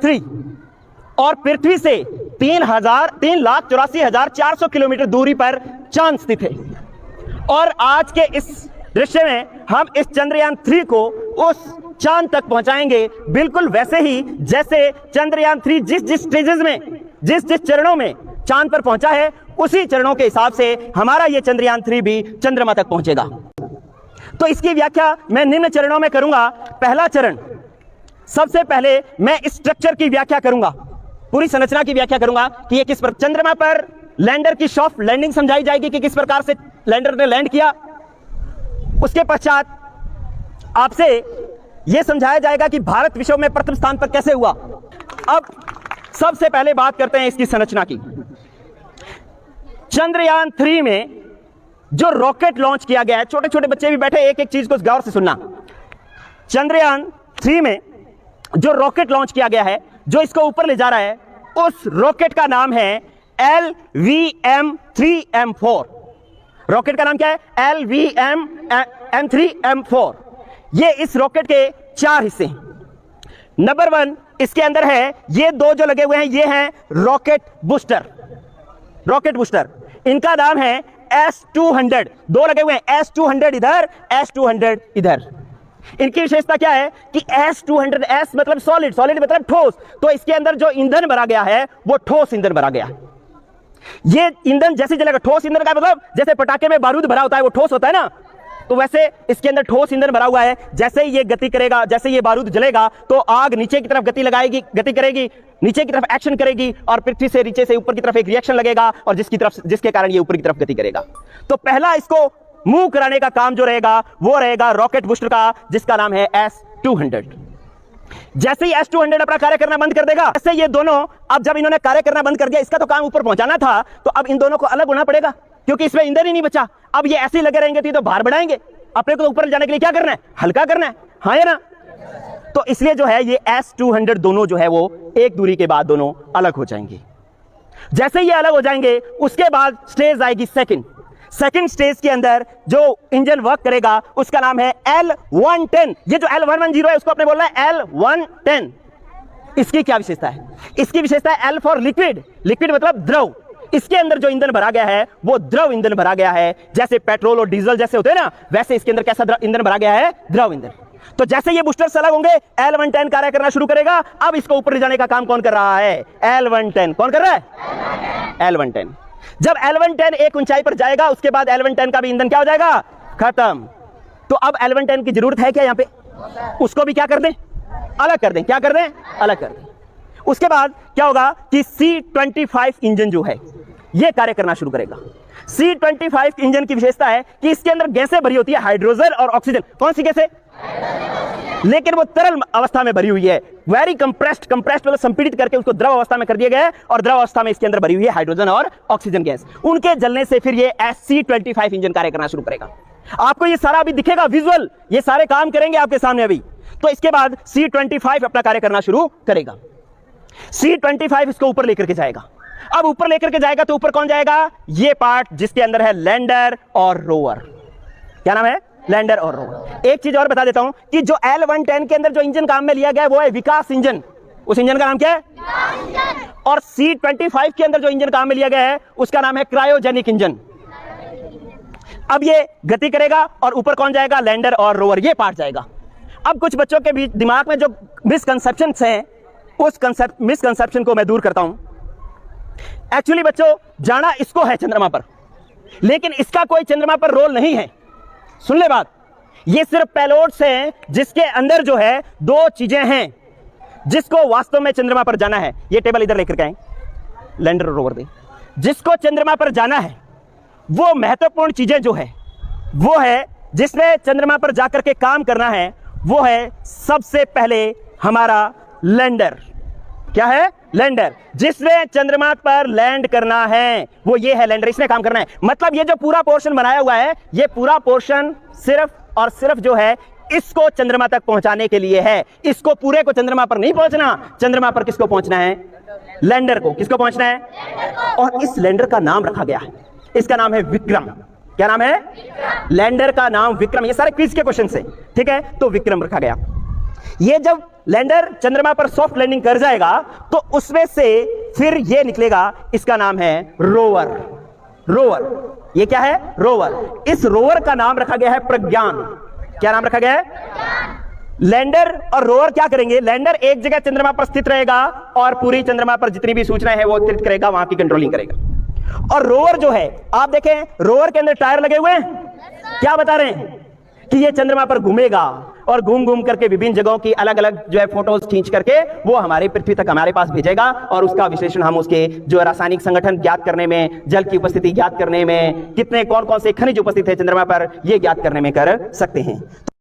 3 और पृथ्वी से 3,84,400 किलोमीटर दूरी पर चांद स्थित है। और आज के इस दृश्य में हम इस चंद्रयान 3 को उस चांद तक पहुंचाएंगे, बिल्कुल वैसे ही जैसे चंद्रयान 3 जिस स्टेजेस में, जिस चरणों में चांद पर पहुंचा है, उसी चरणों के हिसाब से हमारा यह चंद्रयान 3 भी चंद्रमा तक पहुंचेगा। तो इसकी व्याख्या मैं निम्न चरणों में करूंगा। पहला चरण, सबसे पहले मैं स्ट्रक्चर की व्याख्या करूंगा, पूरी संरचना की व्याख्या करूंगा कि ये किस पर चंद्रमा पर लैंडर की सॉफ्ट लैंडिंग समझाई जाएगी कि किस प्रकार से लैंडर ने लैंड किया। उसके पश्चात आपसे यह समझाया जाएगा कि भारत विश्व में प्रथम स्थान पर कैसे हुआ। अब सबसे पहले बात करते हैं इसकी संरचना की। चंद्रयान 3 में जो रॉकेट लॉन्च किया गया है, छोटे छोटे बच्चे भी बैठे, एक एक चीज को गौर से सुनना। चंद्रयान 3 में जो रॉकेट लॉन्च किया गया है, जो इसको ऊपर ले जा रहा है, उस रॉकेट का नाम है LVM-3M4। रॉकेट का नाम क्या है? LVM-3M4। ये इस रॉकेट के 4 हिस्से हैं। नंबर 1 इसके अंदर है, ये 2 जो लगे हुए हैं, ये हैं रॉकेट बूस्टर। रॉकेट बूस्टर, इनका नाम है S200। 2 लगे हुए हैं, S200 इधर, S200 इधर। इनकी विशेषता क्या है कि S200, S मतलब सॉलिड, सॉलिड मतलब ठोस, तो इसके अंदर जो ईंधन भरा गया है वो ठोस ईंधन भरा गया है। ये ईंधन जैसे जलेगा, ठोस ईंधन का मतलब जैसे पटाखे में बारूद भरा होता है वो ठोस होता है ना, तो वैसे इसके अंदर ठोस ईंधन भरा हुआ है। जैसे ही ये गति करेगा, जैसे ये बारूद जलेगा तो आग नीचे की तरफ गति लगाएगी, गति करेगी, नीचे की तरफ एक्शन करेगी, और पृथ्वी से नीचे से ऊपर की तरफ एक रिएक्शन लगेगा, और जिसके कारण ये ऊपर की तरफ गति करेगा। तो पहला इसको मूव कराने का काम जो रहेगा वो रहेगा रॉकेट बूस्टर का, जिसका नाम है S200। जैसे ही S200 अपना कार्य करना बंद कर देगा, जैसे ये दोनों, अब जब इन्होंने कार्य करना बंद कर दिया, इसका तो काम ऊपर पहुंचाना था, तो अब इन दोनों को अलग होना पड़ेगा, क्योंकि इसमें ईंधन ही नहीं बचा। अब ये ऐसे ही लगे रहेंगे तो भार बढ़ाएंगे, अपने को ऊपर जाने के लिए क्या करना है? हल्का करना है, हाँ या ना? तो इसलिए जो है ये S200 दोनों जो है वो एक दूरी के बाद दोनों अलग हो जाएंगे। जैसे ये अलग हो जाएंगे, उसके बाद स्टेज आएगी सेकंड स्टेज के अंदर जो इंजन वर्क करेगा उसका नाम है L110। ये जो L110 है उसको आपने बोलना है L110। इसकी क्या विशेषता है? इसकी विशेषता है L फॉर लिक्विड, लिक्विड मतलब द्रव। इसके अंदर जो ईंधन भरा गया है वो द्रव ईंधन भरा गया है। जैसे पेट्रोल और डीजल जैसे होते हैं ना, वैसे इसके अंदर कैसा ईंधन भरा गया है? द्रव ईंधन। तो जैसे ये बूस्टर से अलग होंगे, L110 कार्य करना शुरू करेगा। अब इसको ऊपर ले जाने का काम कौन कर रहा है? L110। कौन कर रहा है? L110। जब L110 एक ऊंचाई पर जाएगा, उसके बाद L110 का भी ईंधन क्या हो जाएगा? खत्म। तो अब L110 की जरूरत है क्या यहाँ पे? उसको भी क्या कर दें? अलग कर दें। क्या कर दें? अलग कर दें। उसके बाद क्या होगा कि C25 इंजन जो है ये कार्य करना शुरू करेगा। C25 इंजन की विशेषता है कि इसके अंदर गैसें भरी होती है, हाइड्रोजन और ऑक्सीजन। कौन सी गैसें? लेकिन वो तरल अवस्था में भरी हुई है। वेरी कंप्रेस्ड मतलब संपीड़ित करके उसको द्रव अवस्था में कर दिया गया है, और द्रव अवस्था में इसके अंदर भरी हुई है हाइड्रोजन और ऑक्सीजन गैस। उनके जलने से फिर ये C25 इंजन कार्य करना शुरू करेगा। आपको ये सारा अभी दिखेगा विजुअल, ये सारे काम करेंगे आपके सामने अभी। तो इसके बाद C25 अपना कार्य करना शुरू करेगा। C25 इसको ऊपर लेकर के जाएगा। अब ऊपर लेकर के जाएगा तो ऊपर कौन जाएगा? ये पार्ट जिसके अंदर है लैंडर और रोवर। क्या नाम है? लैंडर और रोवर। एक चीज और बता देता हूं कि जो L110 के अंदर जो इंजन काम में लिया गया है वो है विकास इंजन। उस इंजन का नाम क्या है? और C25 के अंदर जो इंजन काम में लिया गया है उसका नाम है क्रायोजेनिक इंजन। अब ये गति करेगा और ऊपर कौन जाएगा? लैंडर और रोवर, ये पार्ट जाएगा। अब कुछ बच्चों के बीच दिमाग में जो मिसकंसेप्शंस हैं, उस मिसकंसेप्शन को मैं दूर करता हूं। एक्चुअली बच्चों, जाना इसको है चंद्रमा पर, लेकिन इसका कोई चंद्रमा पर रोल नहीं है। सुन ले बात, ये सिर्फ पेलोड्स हैं जिसके अंदर जो है 2 चीजें हैं जिसको वास्तव में चंद्रमा पर जाना है। ये टेबल इधर लेकर के आए, लैंडर और रोवर दे। जिसको चंद्रमा पर जाना है वो महत्वपूर्ण चीजें जो है वो है, जिसमें चंद्रमा पर जाकर के काम करना है, वो है सबसे पहले हमारा लैंडर। क्या है? लैंडर। जिसने चंद्रमा पर लैंड करना है वो ये है लैंडर, इसने काम करना है। मतलब ये जो पूरा पोर्शन बनाया हुआ है, ये पूरा पोर्शन सिर्फ और सिर्फ जो है इसको चंद्रमा तक पहुंचाने के लिए है। इसको पूरे को चंद्रमा पर नहीं पहुंचना। चंद्रमा पर किसको पहुंचना है? लैंडर को। किसको पहुंचना है? और इस लैंडर का नाम रखा गया है, इसका नाम है विक्रम। क्या नाम है? लैंडर का नाम विक्रम। ये सारे क्विज के क्वेश्चन है, ठीक है? तो विक्रम रखा गया। ये जब लैंडर चंद्रमा पर सॉफ्ट लैंडिंग कर जाएगा तो उसमें से फिर ये निकलेगा, इसका नाम है रोवर। रोवर, ये क्या है? रोवर। इस रोवर का नाम रखा गया है प्रज्ञान। क्या नाम रखा गया है? लैंडर और रोवर क्या करेंगे? लैंडर एक जगह चंद्रमा पर स्थित रहेगा और पूरी चंद्रमा पर जितनी भी सूचनाएं हैं वो उत्तरित करेगा, वहां की कंट्रोलिंग करेगा। और रोवर जो है, आप देखें रोवर के अंदर टायर लगे हुए हैं। क्या बता रहे हैं? कि ये चंद्रमा पर घूमेगा और घूम घूम करके विभिन्न जगहों की अलग अलग जो है फोटोज खींच करके वो हमारी पृथ्वी तक हमारे पास भेजेगा, और उसका विश्लेषण हम उसके जो रासायनिक संगठन ज्ञात करने में, जल की उपस्थिति ज्ञात करने में, कितने कौन कौन से खनिज उपस्थित है चंद्रमा पर, ये ज्ञात करने में कर सकते हैं।